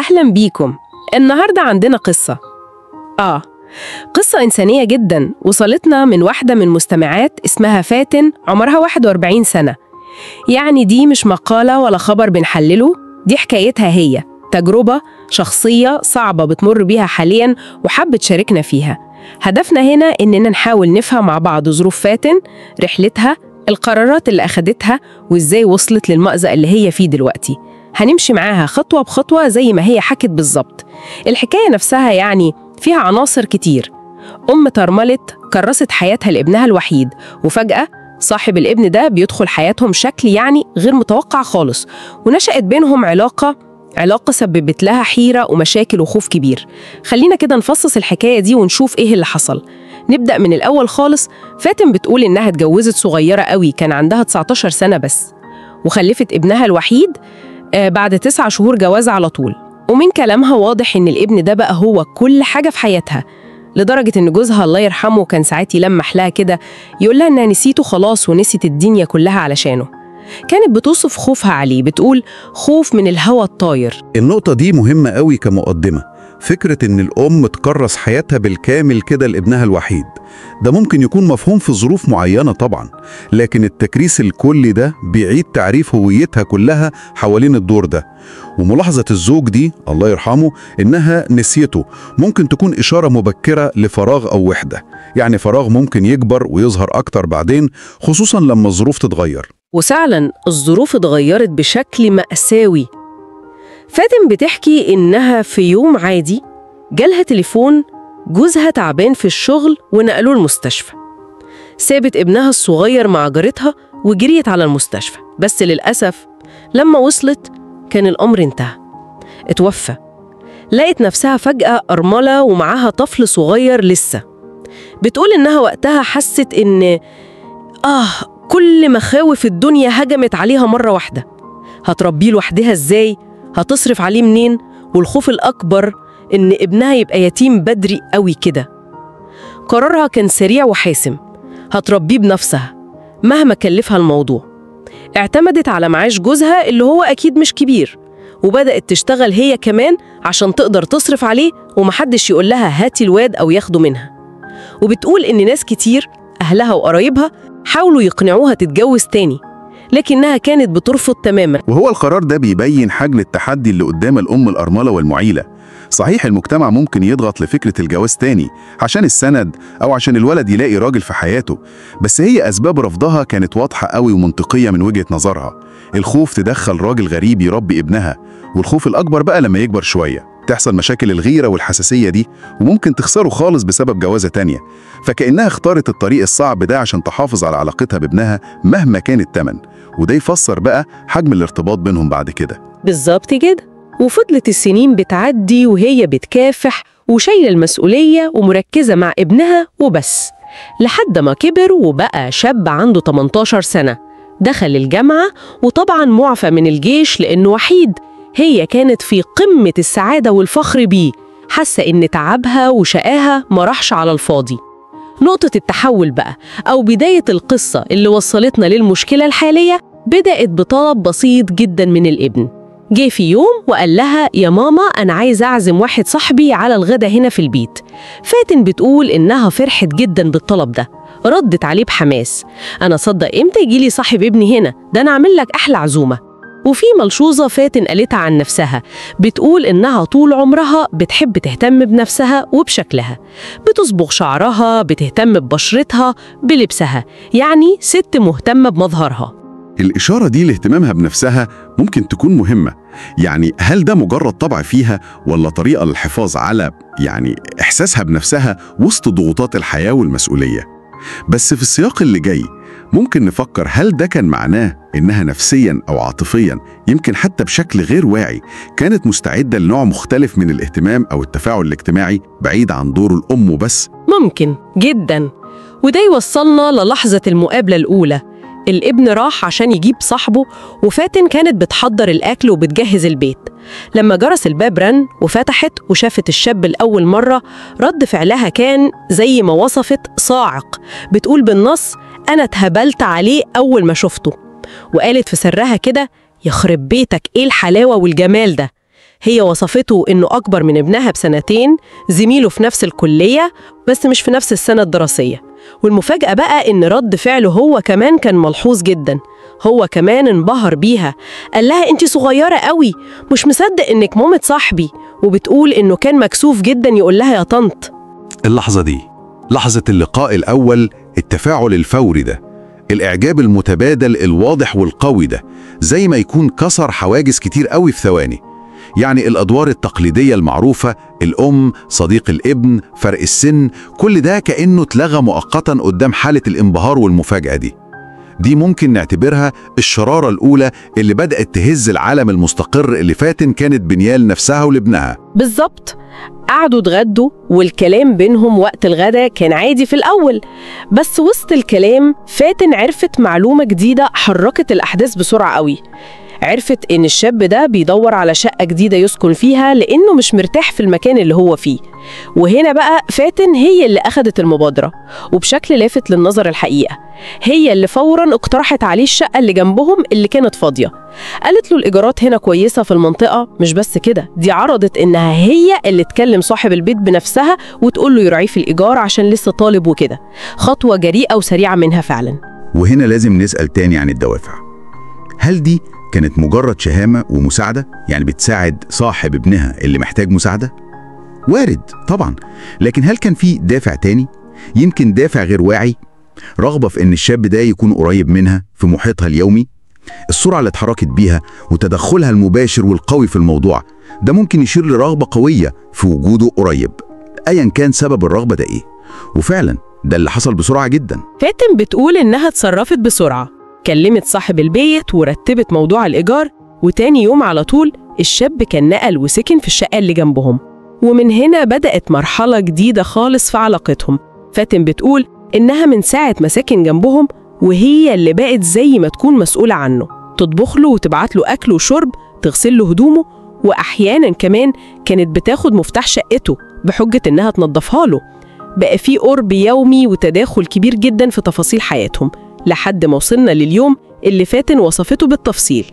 أهلا بيكم. النهاردة عندنا قصة إنسانية جدا وصلتنا من واحدة من مستمعات اسمها فاتن، عمرها 41 سنة. يعني دي مش مقالة ولا خبر بنحلله، دي حكايتها هي، تجربة شخصية صعبة بتمر بيها حاليا وحابة تشاركنا فيها. هدفنا هنا إننا نحاول نفهم مع بعض ظروف فاتن، رحلتها، القرارات اللي أخدتها، وإزاي وصلت للمأزق اللي هي فيه دلوقتي. هنمشي معاها خطوة بخطوة زي ما هي حكت بالظبط. الحكاية نفسها يعني فيها عناصر كتير. أم ترملت كرست حياتها لابنها الوحيد، وفجأة صاحب الابن ده بيدخل حياتهم شكل يعني غير متوقع خالص، ونشأت بينهم علاقة سببت لها حيرة ومشاكل وخوف كبير. خلينا كده نفصص الحكاية دي ونشوف إيه اللي حصل. نبدأ من الأول خالص. فاتن بتقول إنها اتجوزت صغيرة قوي، كان عندها 19 سنة بس، وخلفت ابنها الوحيد بعد 9 شهور جواز على طول. ومن كلامها واضح إن الابن ده بقى هو كل حاجة في حياتها، لدرجة إن جوزها الله يرحمه كان ساعات يلمح لها كده، يقول لها إنها نسيته خلاص ونسيت الدنيا كلها علشانه. كانت بتوصف خوفها عليه، بتقول خوف من الهوى الطاير. النقطة دي مهمة قوي كمقدمة. فكرة إن الأم تكرس حياتها بالكامل كده لابنها الوحيد، ده ممكن يكون مفهوم في ظروف معينة طبعا، لكن التكريس الكلي ده بيعيد تعريف هويتها كلها حوالين الدور ده. وملاحظة الزوج دي الله يرحمه إنها نسيته ممكن تكون إشارة مبكرة لفراغ أو وحدة، يعني فراغ ممكن يكبر ويظهر أكتر بعدين، خصوصا لما الظروف تتغير. وفعلا الظروف اتغيرت بشكل مأساوي. فاتن بتحكي إنها في يوم عادي جالها تليفون، جوزها تعبان في الشغل ونقلوه المستشفى. سابت ابنها الصغير مع جارتها وجريت على المستشفى، بس للأسف لما وصلت كان الأمر انتهى، اتوفى. لقت نفسها فجأة أرملة ومعاها طفل صغير لسه. بتقول إنها وقتها حست إن كل مخاوف الدنيا هجمت عليها مرة واحدة. هتربيه لوحدها إزاي؟ هتصرف عليه منين؟ والخوف الأكبر إن ابنها يبقى يتيم بدري قوي كده. قرارها كان سريع وحاسم، هتربيه بنفسها مهما كلفها الموضوع. اعتمدت على معاش جوزها اللي هو أكيد مش كبير، وبدأت تشتغل هي كمان عشان تقدر تصرف عليه ومحدش يقول لها هاتي الواد أو ياخده منها. وبتقول إن ناس كتير أهلها وقرايبها حاولوا يقنعوها تتجوز تاني، لكنها كانت بترفض تماما. وهو القرار ده بيبين حجم التحدي اللي قدام الأم الأرملة والمعيلة. صحيح المجتمع ممكن يضغط لفكرة الجواز تاني عشان السند أو عشان الولد يلاقي راجل في حياته، بس هي أسباب رفضها كانت واضحة قوي ومنطقية من وجهة نظرها. الخوف تدخل راجل غريب يربي ابنها، والخوف الأكبر بقى لما يكبر شوية تحصل مشاكل الغيرة والحساسية دي، وممكن تخسره خالص بسبب جوازة تانية. فكأنها اختارت الطريق الصعب ده عشان تحافظ على علاقتها بابنها مهما كان التمن، وده يفسر بقى حجم الارتباط بينهم بعد كده. بالظبط كده. وفضلت السنين بتعدي وهي بتكافح وشايلة المسؤولية ومركزة مع ابنها وبس، لحد ما كبر وبقى شاب عنده 18 سنة. دخل الجامعة وطبعا معفى من الجيش لأنه وحيد. هي كانت في قمة السعادة والفخر بيه، حاسة إن تعبها وشقاها ما راحش على الفاضي. نقطة التحول بقى أو بداية القصة اللي وصلتنا للمشكلة الحالية بدأت بطلب بسيط جدا من الابن. جه في يوم وقال لها يا ماما أنا عايز أعزم واحد صاحبي على الغدا هنا في البيت. فاتن بتقول إنها فرحت جدا بالطلب ده، ردت عليه بحماس، أنا صدق إمتى يجيلي صاحب ابني هنا؟ ده أنا أعمل لك أحلى عزومة. وفي ملحوظة فاتن قالتها عن نفسها، بتقول إنها طول عمرها بتحب تهتم بنفسها وبشكلها، بتصبغ شعرها، بتهتم ببشرتها، بلبسها، يعني ست مهتمة بمظهرها. الإشارة دي لاهتمامها بنفسها ممكن تكون مهمة. يعني هل ده مجرد طبع فيها ولا طريقة للحفاظ على إحساسها بنفسها وسط ضغوطات الحياة والمسؤولية؟ بس في السياق اللي جاي ممكن نفكر هل ده كان معناه إنها نفسياً أو عاطفياً، يمكن حتى بشكل غير واعي، كانت مستعدة لنوع مختلف من الاهتمام أو التفاعل الاجتماعي بعيد عن دور الأم وبس؟ ممكن جداً. وده يوصلنا للحظة المقابلة الأولى. الابن راح عشان يجيب صاحبه، وفاتن كانت بتحضر الأكل وبتجهز البيت. لما جرس الباب رن وفتحت وشافت الشاب لأول مرة، رد فعلها كان زي ما وصفت صاعق. بتقول بالنص أنا اتهبلت عليه أول ما شفته، وقالت في سرها كده يخرب بيتك إيه الحلاوة والجمال ده. هي وصفته إنه أكبر من ابنها ب2 زميله في نفس الكلية بس مش في نفس السنة الدراسية. والمفاجأة بقى إن رد فعله هو كمان كان ملحوظ جدا، هو كمان انبهر بيها، قال لها أنت صغيرة قوي، مش مصدق إنك مامة صاحبي، وبتقول إنه كان مكسوف جدا يقول لها يا طنط. اللحظة دي لحظة اللقاء الأول، التفاعل الفوري ده، الإعجاب المتبادل الواضح والقوي ده، زي ما يكون كسر حواجز كتير قوي في ثواني. يعني الأدوار التقليدية المعروفة، الأم، صديق الابن، فرق السن، كل ده كأنه اتلغى مؤقتا قدام حالة الانبهار والمفاجأة دي ممكن نعتبرها الشرارة الأولى اللي بدأت تهز العالم المستقر اللي فاتن كانت بنياه لنفسها ولابنها. بالظبط. قعدوا اتغدوا والكلام بينهم وقت الغدا كان عادي في الأول، بس وسط الكلام فاتن عرفت معلومة جديدة حركت الأحداث بسرعة قوي. عرفت إن الشاب ده بيدور على شقة جديدة يسكن فيها لأنه مش مرتاح في المكان اللي هو فيه. وهنا بقى فاتن هي اللي أخدت المبادرة، وبشكل لافت للنظر الحقيقة هي اللي فوراً اقترحت عليه الشقة اللي جنبهم اللي كانت فاضية. قالت له الإيجارات هنا كويسة في المنطقة، مش بس كده، دي عرضت إنها هي اللي تكلم صاحب البيت بنفسها وتقول له يراعيه في الإيجار عشان لسه طالب وكده. خطوة جريئة وسريعة منها فعلاً. وهنا لازم نسأل تاني عن الدوافع. هل دي كانت مجرد شهامة ومساعدة؟ يعني بتساعد صاحب ابنها اللي محتاج مساعدة؟ وارد طبعا، لكن هل كان في دافع تاني؟ يمكن دافع غير واعي، رغبة في ان الشاب ده يكون قريب منها في محيطها اليومي. السرعة اللي اتحركت بيها وتدخلها المباشر والقوي في الموضوع ده ممكن يشير لرغبة قوية في وجوده قريب، ايا كان سبب الرغبة ده ايه. وفعلا ده اللي حصل بسرعة جدا. فاتن بتقول انها اتصرفت بسرعة، كلمت صاحب البيت ورتبت موضوع الإيجار، وتاني يوم على طول الشاب كان نقل وسكن في الشقة اللي جنبهم. ومن هنا بدأت مرحلة جديدة خالص في علاقتهم. فاتن بتقول إنها من ساعة ما سكن جنبهم وهي اللي بقت زي ما تكون مسؤولة عنه، تطبخ له وتبعت له أكل وشرب، تغسل له هدومه، وأحياناً كمان كانت بتاخد مفتاح شقته بحجة إنها تنظفها له. بقى في قرب يومي وتداخل كبير جداً في تفاصيل حياتهم، لحد ما وصلنا لليوم اللي فاتن وصفته بالتفصيل،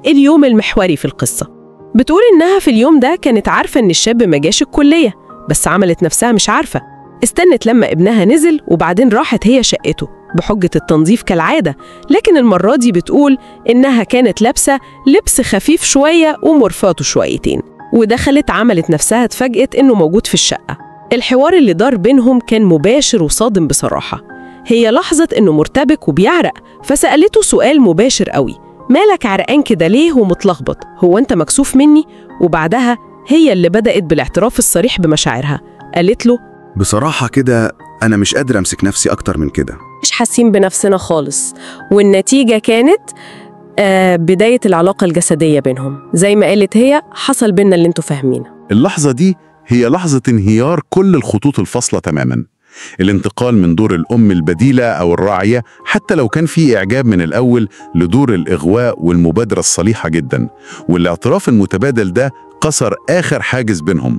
اليوم المحوري في القصة. بتقول إنها في اليوم ده كانت عارفة إن الشاب ما جاش الكلية، بس عملت نفسها مش عارفة. استنت لما ابنها نزل وبعدين راحت هي شقته بحجة التنظيف كالعادة، لكن المرة دي بتقول إنها كانت لابسة لبس خفيف شوية ومرفاته شويتين، ودخلت عملت نفسها اتفاجئت إنه موجود في الشقة. الحوار اللي دار بينهم كان مباشر وصادم بصراحة. هي لاحظت إنه مرتبك وبيعرق، فسألته سؤال مباشر قوي: مالك عرقان كده ليه ومتلخبط؟ هو أنت مكسوف مني؟ وبعدها هي اللي بدأت بالاعتراف الصريح بمشاعرها. قالت له: بصراحة كده أنا مش قادرة أمسك نفسي أكتر من كده، مش حاسين بنفسنا خالص. والنتيجة كانت بداية العلاقة الجسدية بينهم. زي ما قالت هي، حصل بيننا اللي انتوا فاهمينه. اللحظة دي هي لحظة انهيار كل الخطوط الفاصلة تماماً. الانتقال من دور الأم البديلة أو الراعية، حتى لو كان في إعجاب من الأول، لدور الإغواء والمبادرة الصليحة جدا. والاعتراف المتبادل ده كسر آخر حاجز بينهم.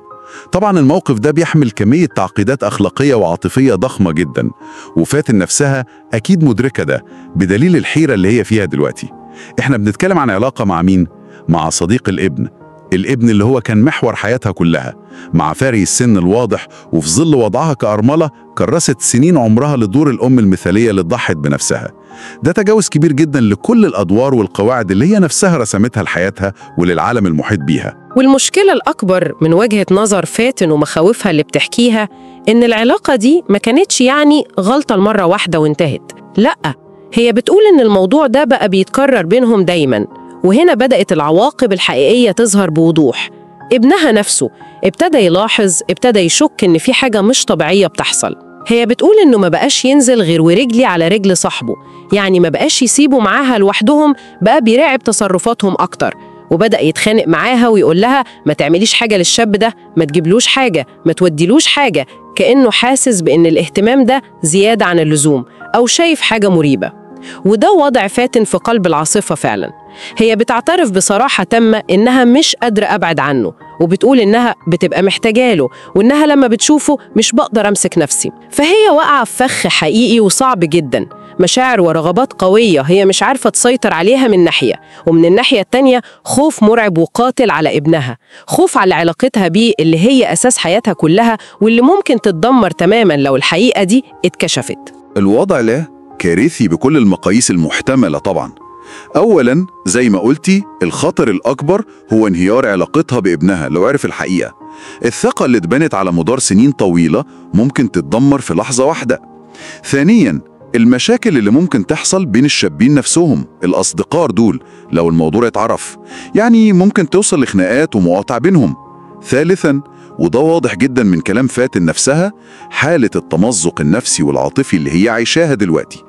طبعا الموقف ده بيحمل كمية تعقيدات أخلاقية وعاطفية ضخمة جدا، وفاتن نفسها أكيد مدركة ده بدليل الحيرة اللي هي فيها دلوقتي. احنا بنتكلم عن علاقة مع مين؟ مع صديق الابن اللي هو كان محور حياتها كلها، مع فارق السن الواضح، وفي ظل وضعها كأرملة كرست سنين عمرها لدور الأم المثالية اللي ضحت بنفسها. ده تجاوز كبير جدا لكل الأدوار والقواعد اللي هي نفسها رسمتها لحياتها وللعالم المحيط بيها. والمشكلة الأكبر من وجهة نظر فاتن ومخاوفها اللي بتحكيها إن العلاقة دي ما كانتش يعني غلطة المرة واحدة وانتهت، لأ، هي بتقول إن الموضوع ده بقى بيتكرر بينهم دايماً. وهنا بدأت العواقب الحقيقية تظهر بوضوح. ابنها نفسه ابتدى يلاحظ، ابتدى يشك إن في حاجة مش طبيعية بتحصل. هي بتقول إنه ما بقاش ينزل غير ورجلي على رجل صاحبه، يعني ما بقاش يسيبوا معاها لوحدهم، بقى بيراعب تصرفاتهم أكتر. وبدأ يتخانق معاها ويقول لها ما تعمليش حاجة للشاب ده، ما تجيبلوش حاجة، ما توديلوش حاجة، كأنه حاسس بإن الاهتمام ده زيادة عن اللزوم أو شايف حاجة مريبة. وده وضع فاتن في قلب العاصفة فعلا. هي بتعترف بصراحة تامة إنها مش قادرة أبعد عنه، وبتقول إنها بتبقى محتاجاله، وإنها لما بتشوفه مش بقدر أمسك نفسي. فهي واقعة في فخ حقيقي وصعب جدا، مشاعر ورغبات قوية هي مش عارفة تسيطر عليها من ناحية، ومن الناحية التانية خوف مرعب وقاتل على ابنها، خوف على علاقتها بيه اللي هي أساس حياتها كلها واللي ممكن تتدمر تماما لو الحقيقة دي اتكشفت. الوضع ده كارثي بكل المقاييس المحتملة طبعا. أولاً زي ما قلتي، الخطر الأكبر هو انهيار علاقتها بابنها لو عرف الحقيقة. الثقة اللي اتبنت على مدار سنين طويلة ممكن تتدمر في لحظة واحدة. ثانياً المشاكل اللي ممكن تحصل بين الشابين نفسهم، الأصدقاء دول، لو الموضوع اتعرف، يعني ممكن توصل لخناقات ومقاطعة بينهم. ثالثاً، وده واضح جداً من كلام فاتن نفسها، حالة التمزق النفسي والعاطفي اللي هي عايشاها دلوقتي.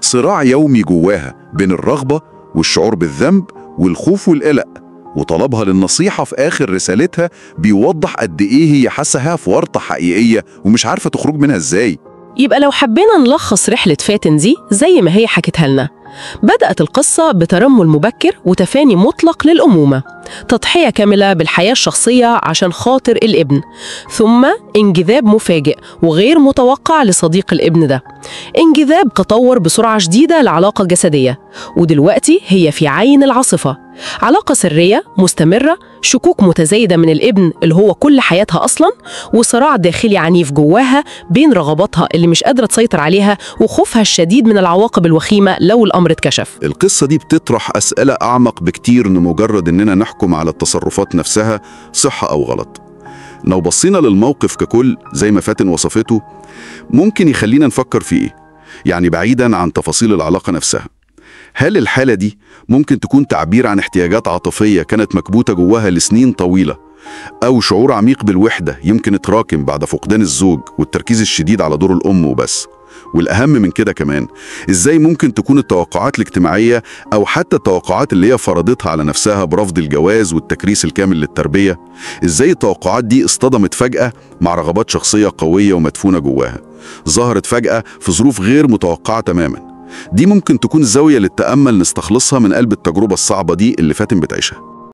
صراع يومي جواها بين الرغبة والشعور بالذنب والخوف والقلق، وطلبها للنصيحة في آخر رسالتها بيوضح قد إيه هي حاسة في ورطة حقيقية ومش عارفة تخرج منها إزاي. يبقى لو حبينا نلخص رحلة فاتن دي زي ما هي حكتها لنا، بدأت القصة بترمل مبكر وتفاني مطلق للأمومة، تضحية كاملة بالحياة الشخصية عشان خاطر الابن، ثم انجذاب مفاجئ وغير متوقع لصديق الابن ده، انجذاب تطور بسرعة شديدة لعلاقة جسدية، ودلوقتي هي في عين العاصفة، علاقة سرية مستمرة، شكوك متزايدة من الابن اللي هو كل حياتها أصلاً، وصراع داخلي عنيف جواها بين رغباتها اللي مش قادرة تسيطر عليها وخوفها الشديد من العواقب الوخيمة لو الأمر اتكشف. القصة دي بتطرح أسئلة أعمق بكتير من مجرد إننا نحكم على التصرفات نفسها صح أو غلط. لو بصينا للموقف ككل زي ما فاتن وصفته، ممكن يخلينا نفكر في إيه؟ يعني بعيداً عن تفاصيل العلاقة نفسها، هل الحالة دي ممكن تكون تعبير عن احتياجات عاطفية كانت مكبوتة جواها لسنين طويلة، أو شعور عميق بالوحدة يمكن اتراكم بعد فقدان الزوج والتركيز الشديد على دور الأم وبس؟ والأهم من كده كمان، إزاي ممكن تكون التوقعات الاجتماعية أو حتى التوقعات اللي هي فرضتها على نفسها برفض الجواز والتكريس الكامل للتربية، إزاي التوقعات دي اصطدمت فجأة مع رغبات شخصية قوية ومدفونة جواها، ظهرت فجأة في ظروف غير متوقعة تماماً. دي ممكن تكون زاوية للتأمل نستخلصها من قلب التجربة الصعبة دي اللي فاتن بتعيشها.